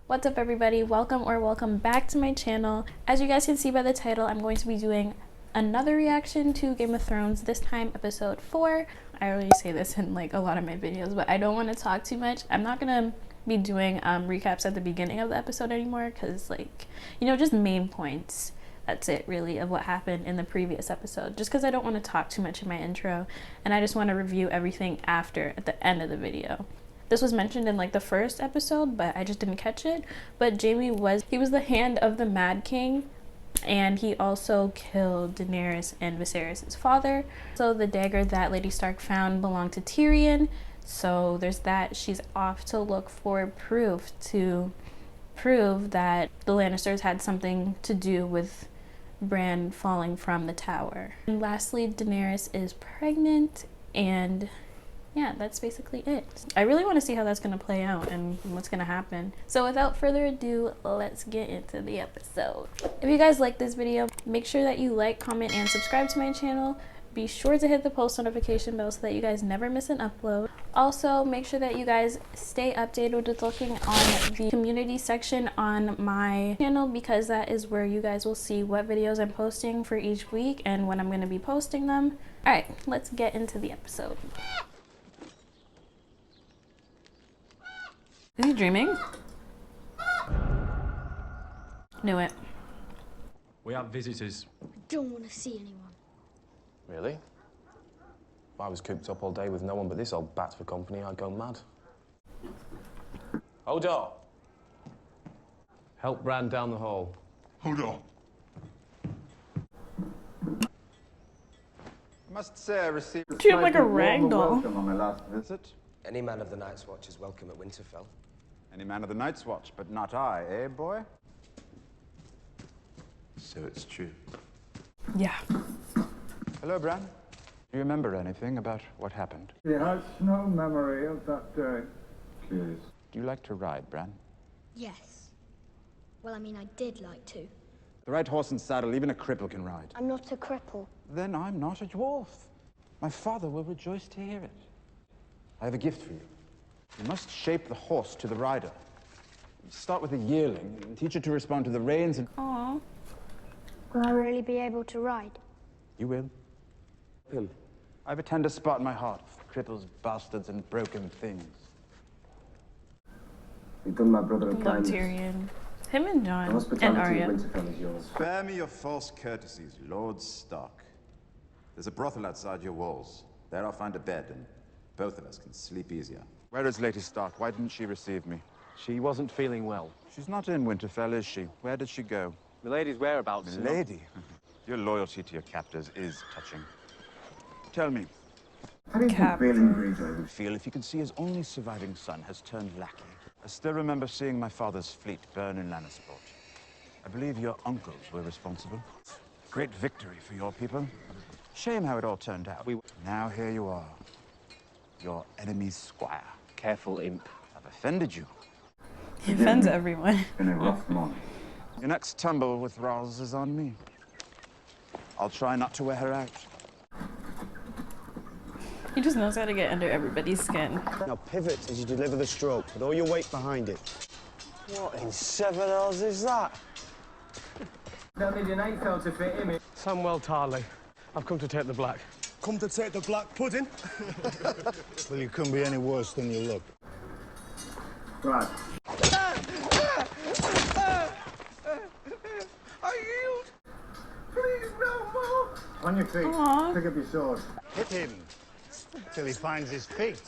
What's up everybody, welcome back to my channel. As you guys can see by the title, I'm going to be doing another reaction to Game of Thrones, this time episode 4. I already say this in like a lot of my videos, but I don't want to talk too much. I'm not gonna be doing recaps at the beginning of the episode anymore because, like, you know, just main points. That's it really of what happened in the previous episode, just because I don't want to talk too much in my intro and I just want to review everything after at the end of the video. This was mentioned in like the first episode, but I just didn't catch it. But Jaime was the hand of the Mad King, and he also killed Daenerys and Viserys' father. So the dagger that Lady Stark found belonged to Tyrion. So there's that. She's off to look for proof to prove that the Lannisters had something to do with Bran falling from the tower. And lastly, Daenerys is pregnant, and yeah, that's basically it. I really want to see how that's going to play out and what's going to happen. So without further ado, let's get into the episode. If you guys like this video, make sure that you like, comment, and subscribe to my channel. Be sure to hit the post notification bell so that you guys never miss an upload. Also, make sure that you guys stay updated with looking on the community section on my channel, because that is where you guys will see what videos I'm posting for each week and when I'm going to be posting them. Alright, let's get into the episode. Is he dreaming? Knew it. We have visitors. I don't want to see anyone. Really? If I was cooped up all day with no one but this old bat for company, I'd go mad. Hold on. Help Bran down the hall. Hold on. I must say I received Treat him like a rag doll. welcome on my last visit. Any man of the Night's Watch is welcome at Winterfell. Any man of the Night's Watch, but not I, eh, boy? So it's true. Yeah. Hello, Bran. Do you remember anything about what happened? He has no memory of that day. Please. Do you like to ride, Bran? Yes. Well, I mean, I did like to. The right horse and saddle, even a cripple can ride. I'm not a cripple. Then I'm not a dwarf. My father will rejoice to hear it. I have a gift for you. You must shape the horse to the rider. Start with a yearling and teach it to respond to the reins and... Aww. Will I really be able to ride? You will. I have a tender spot in my heart for cripples, bastards, and broken things. You've done my brother a Love kindness. Tyrion. Him and Jon. The And hospitality Arya. of Winterfell is yours. Spare me your false courtesies, Lord Stark. There's a brothel outside your walls. There I'll find a bed, and both of us can sleep easier. Where is Lady Stark? Why didn't she receive me? She wasn't feeling well. She's not in Winterfell, is she? Where did she go? Milady's whereabouts. Lady? Your loyalty to your captors is touching. Tell me, How do you think Balin Greyjoy would feel if you could see his only surviving son has turned lackey? I still remember seeing my father's fleet burn in Lannisport. I believe your uncles were responsible. Great victory for your people. Shame how it all turned out. Now here you are, your enemy's squire. Careful, imp. I've offended you. He offends everyone. been a rough month? Your next tumble with Ros is on me. I'll try not to wear her out. He just knows how to get under everybody's skin. Now pivot as you deliver the stroke, with all your weight behind it. What in 7 hours is that? Don't need your nightfell to fit him in. Samwell Tarley. I've come to take the black. Come to take the black pudding? Well, you couldn't be any worse than you look. Right. I yield! Please, no more! On your feet. Aww. Pick up your sword. Hit him till he finds his feet.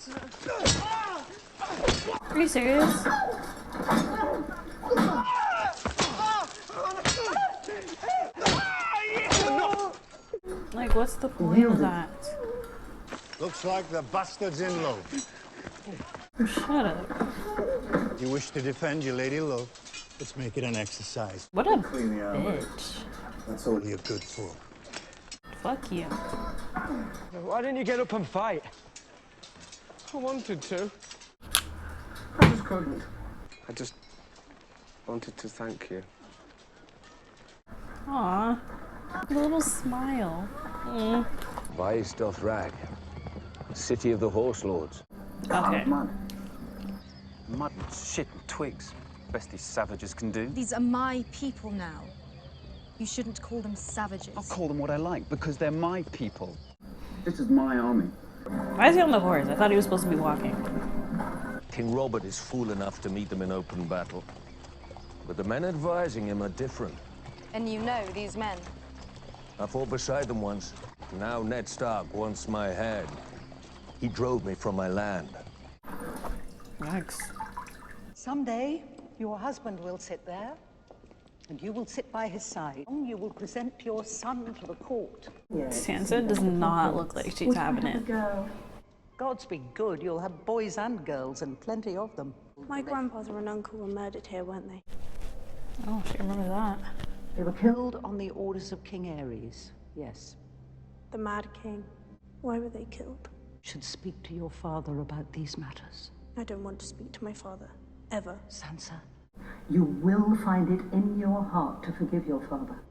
Are you serious? Like, what's the point of that? Looks like the bastard's in love. Shut up. You wish to defend your lady love? Let's make it an exercise. What a Clean the armor. bitch. That's all you're good for. Fuck you. Why didn't you get up and fight? I wanted to. I just couldn't. I just wanted to thank you. Aw. A little smile. Why is Rag? City of the Horse Lords. Okay. Man. Mud and shit and twigs. Best these savages can do. These are my people now. You shouldn't call them savages. I'll call them what I like, because they're my people. This is my army. Why is he on the horse? I thought he was supposed to be walking. King Robert is fool enough to meet them in open battle. But the men advising him are different. And you know these men? I fought beside them once. Now Ned Stark wants my head. He drove me from my land. Yikes. Someday, your husband will sit there, and you will sit by his side. You will present your son to the court. Sansa does not look like she's having it. Gods be good, you'll have boys and girls, and plenty of them. My grandfather and uncle were murdered here, weren't they? Oh, she remembers that. They were killed on the orders of King Ares, yes. The Mad King. Why were they killed? Should speak to your father about these matters. I don't want to speak to my father. Ever. Sansa, you will find it in your heart to forgive your father.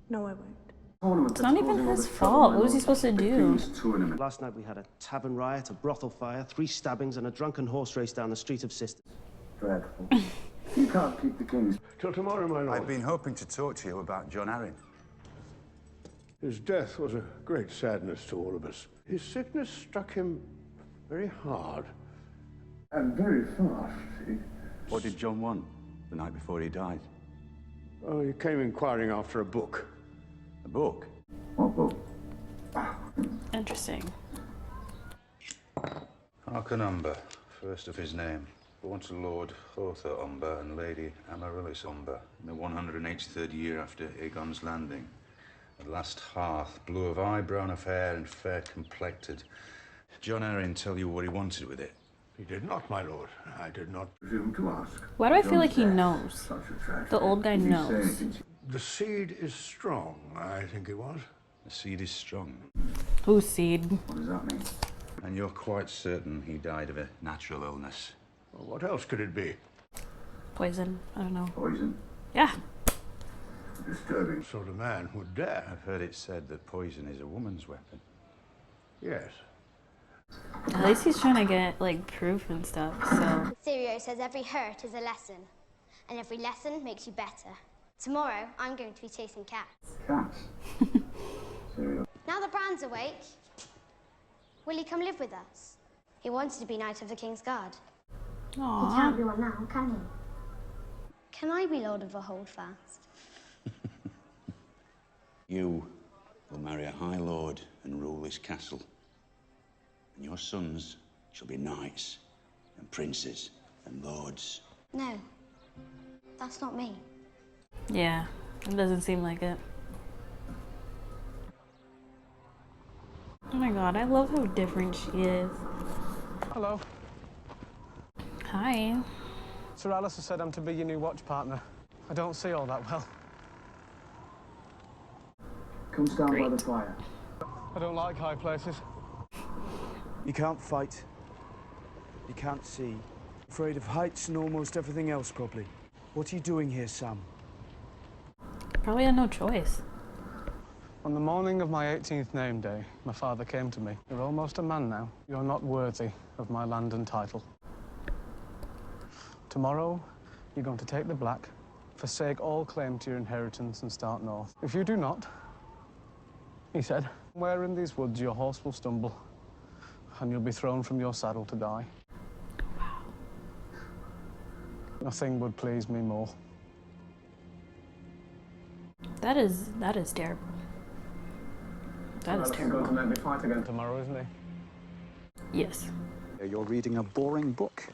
No, I won't. It's not even his fault. What was he supposed to do? Last night we had a tavern riot, a brothel fire, 3 stabbings, and a drunken horse race down the Street of Sisters. Dreadful. You can't keep the kings till tomorrow, my lord. I've been hoping to talk to you about John Arryn. His death was a great sadness to all of us. His sickness struck him very hard. And very fast. What did John want the night before he died? Oh, he came inquiring after a book. A book? What book? Interesting. Harkon Umber, first of his name, born to Lord Hother Umber and Lady Amaryllis Umber in the 183rd year after Aegon's landing. At last hearth, blue of eye, brown of hair, and fair complected. John Arryn tell you what he wanted with it? He did not, my lord. I did not presume to ask. Why do I feel like he knows? The old guy knows. The seed is strong, I think it was. The seed is strong. Whose seed? What does that mean? And you're quite certain he died of a natural illness? Well, what else could it be? Poison. I don't know. Poison? Yeah. Disturbing sort of man would dare. I've heard it said that poison is a woman's weapon. Yes. At least he's trying to get, like, proof and stuff, so... Tyrion says every hurt is a lesson, and every lesson makes you better. Tomorrow, I'm going to be chasing cats. Cats? Now that Bran's awake, will he come live with us? He wanted to be Knight of the King's Guard. Aww. He can't be one now, can he? Can I be Lord of the Holdfast? You will marry a High Lord and rule this castle. And your sons shall be knights and princes and lords. No, that's not me. Yeah, it doesn't seem like it. Oh my god, I love how different she is. Hello. Hi. Sir Alistair said I'm to be your new watch partner. I don't see all that well. Come stand by the fire. I don't like high places. You can't fight. You can't see. Afraid of heights and almost everything else, probably. What are you doing here, Sam? Probably had no choice. On the morning of my 18th name day, my father came to me. You're almost a man now. You're not worthy of my land and title. Tomorrow, you're going to take the black, forsake all claim to your inheritance and start north. If you do not, he said, where in these woods your horse will stumble, and you'll be thrown from your saddle to die. Wow. Nothing would please me more. That is terrible. That is terrible. Going to let me fight again tomorrow, isn't he? Yes. You're reading a boring book.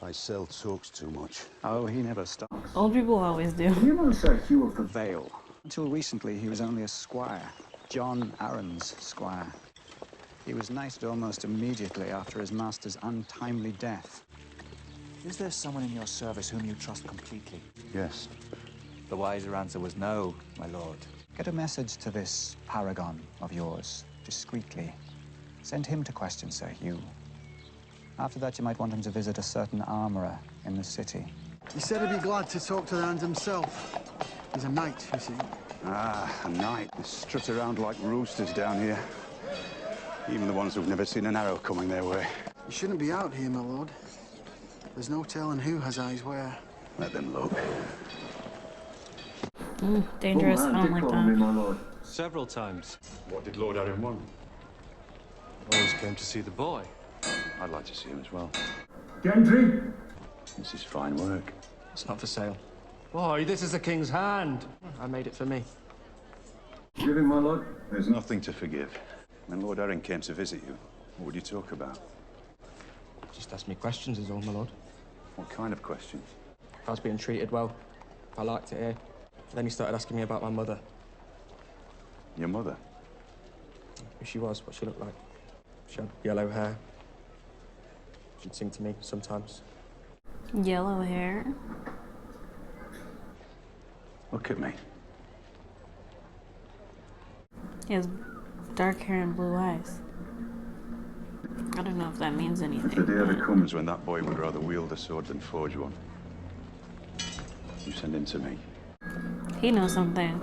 Pycelle talks too much. Oh, he never stops. Old people always do. You know Sir Hugh of the Vale. Until recently, he was only a squire. John Arryn's squire. He was knighted almost immediately after his master's untimely death. Is there someone in your service whom you trust completely? Yes. The wiser answer was no, my lord. Get a message to this paragon of yours, discreetly. Send him to question Sir Hugh. After that, you might want him to visit a certain armorer in the city. He said he'd be glad to talk to the hand himself. He's a knight, you see. Ah, a knight. They strut around like roosters down here. Even the ones who've never seen an arrow coming their way. You shouldn't be out here, my lord. There's no telling who has eyes where. Let them look. Dangerous. I don't like that. my lord. Several times. What did Lord Arryn want? Always came to see the boy. I'd like to see him as well. Gentry! This is fine work. It's not for sale. Boy, this is the king's hand. I made it for me. Give him, my lord. There's nothing to forgive. When Lord Arryn came to visit you, what would you talk about? Just ask me questions is all, my lord. What kind of questions? If I was being treated well, if I liked it here. Then he started asking me about my mother. Your mother? Who she was, what she looked like. She had yellow hair. She'd sing to me sometimes. Yellow hair? Look at me. He has dark hair and blue eyes. I don't know if that means anything. If the day ever comes when that boy would rather wield a sword than forge one, you send him to me. He knows something.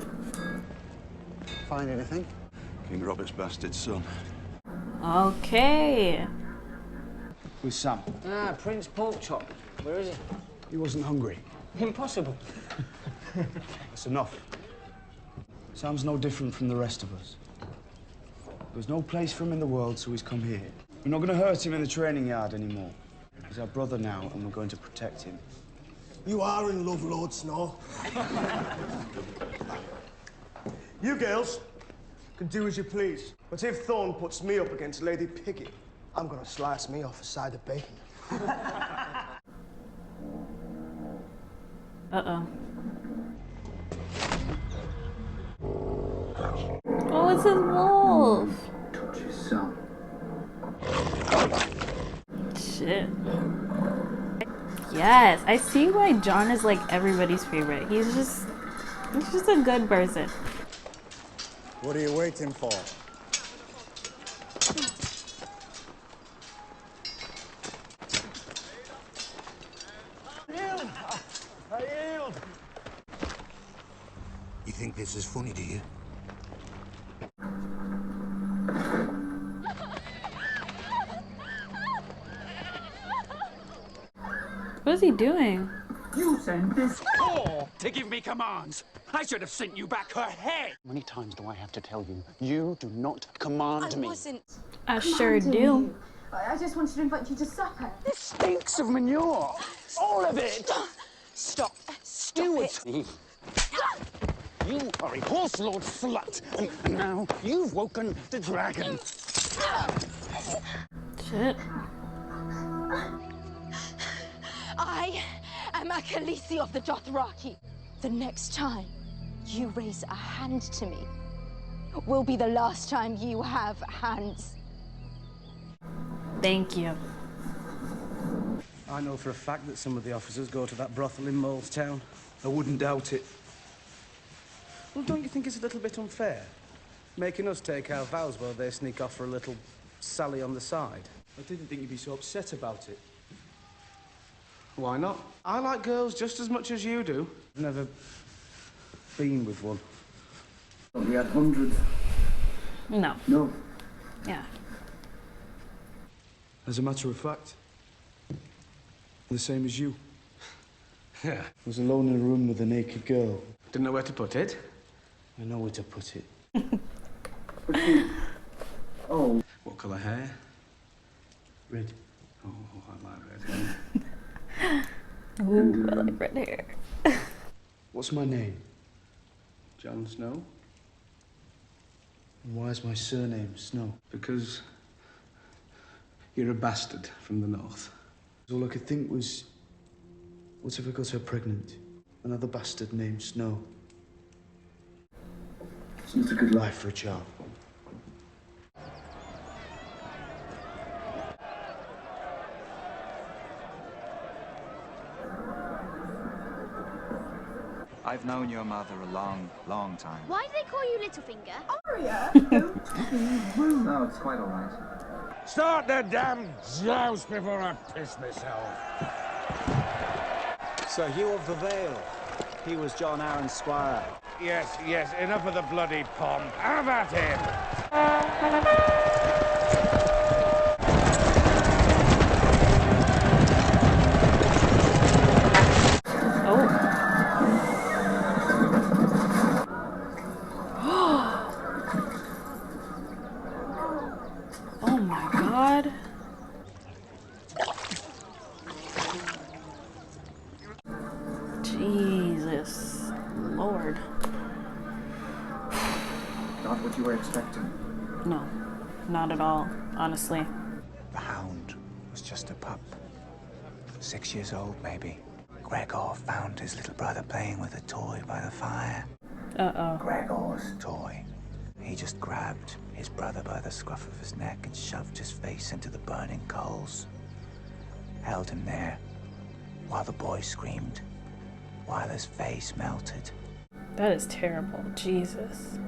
Find anything? King Robert's bastard son. Okay. With Sam. Ah, Prince Porkchop. Where is he? He wasn't hungry. Impossible. That's enough. Sam's no different from the rest of us. There's no place for him in the world, so he's come here. We're not going to hurt him in the training yard anymore. He's our brother now, and we're going to protect him. You are in love, Lord Snow. You girls can do as you please. But if Thorne puts me up against Lady Piggy, I'm gonna slice me off a side of bacon. Uh-oh. Oh, it's his wolf. Touch his son. Shit. Yes, I see why John is like everybody's favorite. He's just a good person. What are you waiting for? I yield. You think this is funny, do you? What is he doing? You sent this whore to give me commands. I should have sent you back her head. How many times do I have to tell you? You do not command me. I sure do. I just wanted to invite you to supper. This stinks of manure. All of it. Stop. Stop it. You are a horse lord slut, and now you've woken the dragon. Shit. I am a Khaleesi of the Dothraki. The next time you raise a hand to me will be the last time you have hands. Thank you. I know for a fact that some of the officers go to that brothel in Molestown. I wouldn't doubt it. Well, don't you think it's a little bit unfair? Making us take our vows while they sneak off for a little sally on the side. I didn't think you'd be so upset about it. Why not? I like girls just as much as you do. I've never been with one. Well, we had hundreds. No. No. Yeah. As a matter of fact, the same as you. Yeah. I was alone in a room with a naked girl. Didn't know where to put it. I know where to put it. Oh. What colour hair? Red. Oh, I like red hair. Ooh, I like red hair. What's my name? Jon Snow. And why is my surname Snow? Because you're a bastard from the north. All I could think was, what if I got her pregnant? Another bastard named Snow. It's not a good life for a child. I've known your mother a long, long time. Why do they call you Littlefinger? Arya! No, it's quite all right. Start the damn joust before I piss myself. Sir Hugh of the Vale. He was John Arryn's squire. Yes, enough of the bloody pomp. Have at him! Oh my god. Jesus Lord. Not what you were expecting. No, not at all, honestly. The hound was just a pup. 6 years old, maybe. Gregor found his little brother playing with a toy by the fire. Uh-oh. Gregor's toy. He just grabbed his brother by the scruff of his neck and shoved his face into the burning coals. Held him there while the boy screamed, while his face melted. That is terrible. Jesus.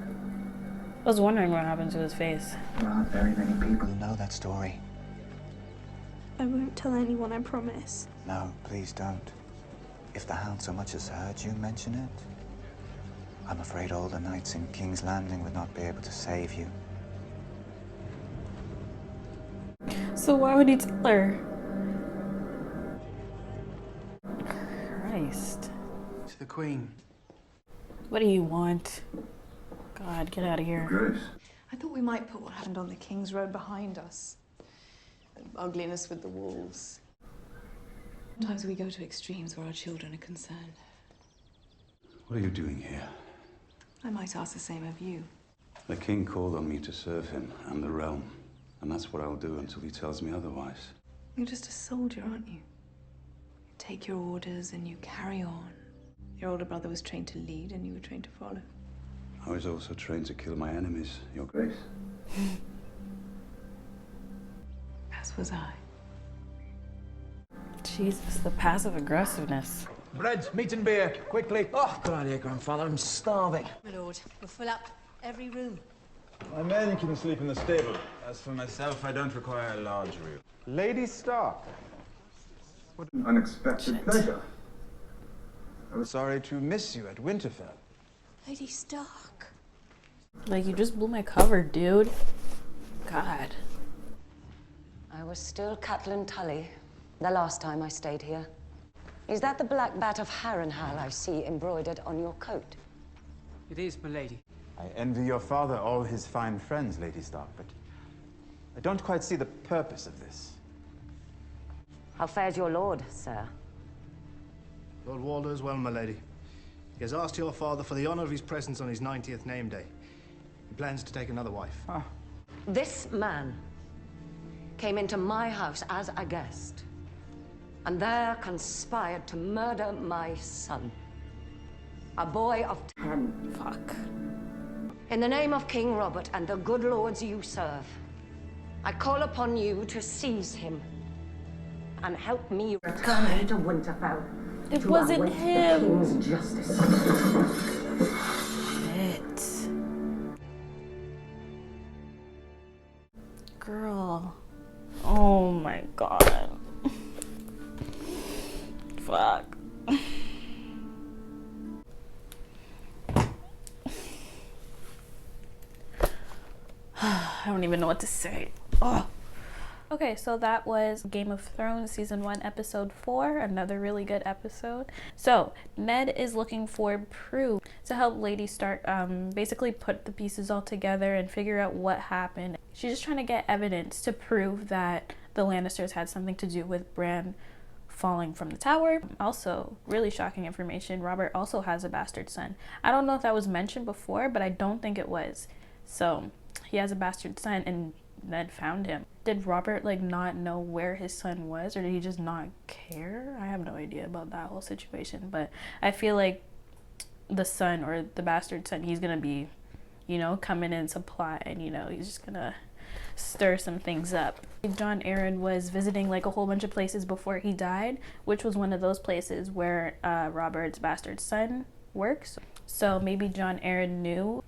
I was wondering what happened to his face. There aren't very many people who know that story. I won't tell anyone, I promise. No, please don't. If the hound so much as heard you mention it, I'm afraid all the knights in King's Landing would not be able to save you. So why would he tell her? Christ. To the Queen. What do you want? God, get out of here. Grace. I thought we might put what happened on the King's Road behind us. The ugliness with the wolves. Sometimes we go to extremes where our children are concerned. What are you doing here? I might ask the same of you. The king called on me to serve him and the realm, and that's what I'll do until he tells me otherwise. You're just a soldier, aren't you? You take your orders and you carry on. Your older brother was trained to lead and you were trained to follow. I was also trained to kill my enemies, Your Grace. As was I. Jesus, the passive aggressiveness. Bread, meat and beer, quickly. Oh, good idea, Grandfather. I'm starving. My lord, we'll fill up every room. My men can sleep in the stable. As for myself, I don't require a large room. Lady Stark. What an unexpected pleasure. I was sorry to miss you at Winterfell. Lady Stark. Like, you just blew my cover, dude. God. I was still Catelyn Tully the last time I stayed here. Is that the black bat of Harrenhal I see embroidered on your coat? It is, my lady. I envy your father all his fine friends, Lady Stark, but I don't quite see the purpose of this. How fares your lord, sir? Lord Walder's well, my lady. He has asked your father for the honor of his presence on his 90th name day. He plans to take another wife. This man came into my house as a guest, and there conspired to murder my son. A boy of 10. Fuck. In the name of King Robert and the good lords you serve, I call upon you to seize him and help me return to Winterfell. It wasn't him. The King's justice. Shit. Girl. Oh my god. Fuck. I don't even know what to say. Oh. Okay, so that was Game of Thrones Season 1, Episode 4, another really good episode. So, Ned is looking for proof to help Lady Stark basically put the pieces all together and figure out what happened. She's just trying to get evidence to prove that the Lannisters had something to do with Bran falling from the tower. Also, really shocking information, Robert also has a bastard son. I don't know if that was mentioned before, but I don't think it was. So, he has a bastard son and Ned found him. Did Robert like not know where his son was, or did he just not care? I have no idea about that whole situation, but I feel like the son, or the bastard son, he's gonna be, you know, coming in supply, and you know, he's just gonna stir some things up. Jon Arryn was visiting like a whole bunch of places before he died, which was one of those places where Robert's bastard son works. So maybe Jon Arryn knew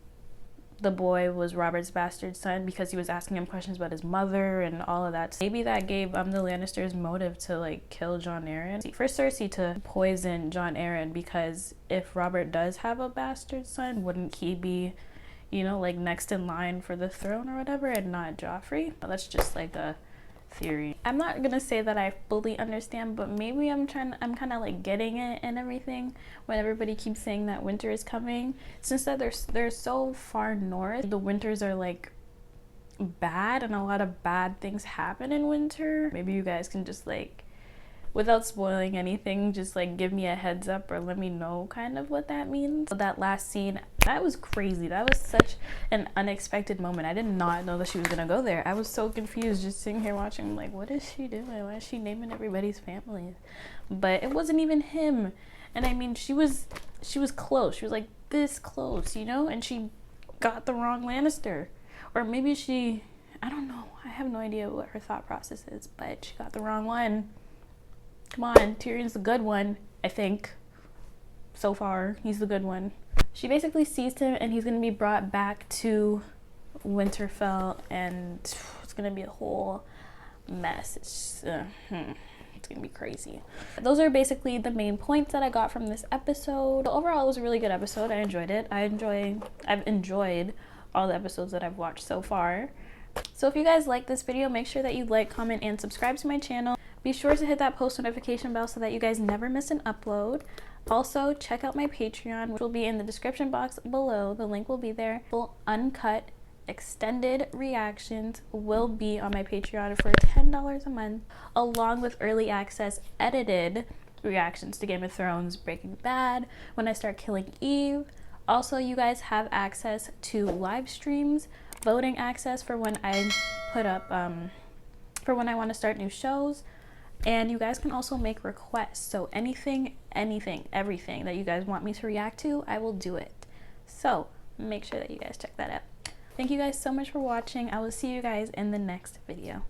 the boy was Robert's bastard son because he was asking him questions about his mother and all of that. Maybe that gave the Lannisters motive to like kill Jon Arryn. For Cersei to poison Jon Arryn, because if Robert does have a bastard son, wouldn't he be, you know, like next in line for the throne or whatever, and not Joffrey. That's just like a theory. I'm not gonna say that I fully understand, but maybe I'm kind of like getting it and everything when everybody keeps saying that winter is coming. Since that they're so far north, the winters are like bad and a lot of bad things happen in winter. Maybe you guys can just like, without spoiling anything, just like give me a heads up or let me know kind of what that means. So that last scene, that was crazy. That was such an unexpected moment. I did not know that she was gonna go there. I was so confused just sitting here watching, like, what is she doing? Why is she naming everybody's families? But it wasn't even him. And I mean, she was close. She was like this close, you know? And she got the wrong Lannister. Or maybe she, I don't know. I have no idea what her thought process is, but she got the wrong one. Come on, Tyrion's the good one, I think. So far, he's the good one. She basically seized him and he's gonna be brought back to Winterfell, and it's gonna be a whole mess. It's gonna be crazy. Those are basically the main points that I got from this episode. Overall, it was a really good episode. I enjoyed it. I've enjoyed all the episodes that I've watched so far. So if you guys like this video, make sure that you like, comment, and subscribe to my channel. Be sure to hit that post notification bell so that you guys never miss an upload. Also, check out my Patreon, which will be in the description box below. The link will be there. Full uncut, extended reactions will be on my Patreon for $10 a month, along with early access edited reactions to Game of Thrones, Breaking Bad, When I Start Killing Eve. Also, you guys have access to live streams, voting access for when I put up, for when I want to start new shows. And you guys can also make requests. So anything, everything that you guys want me to react to, I will do it. So make sure that you guys check that out. Thank you guys so much for watching. I will see you guys in the next video.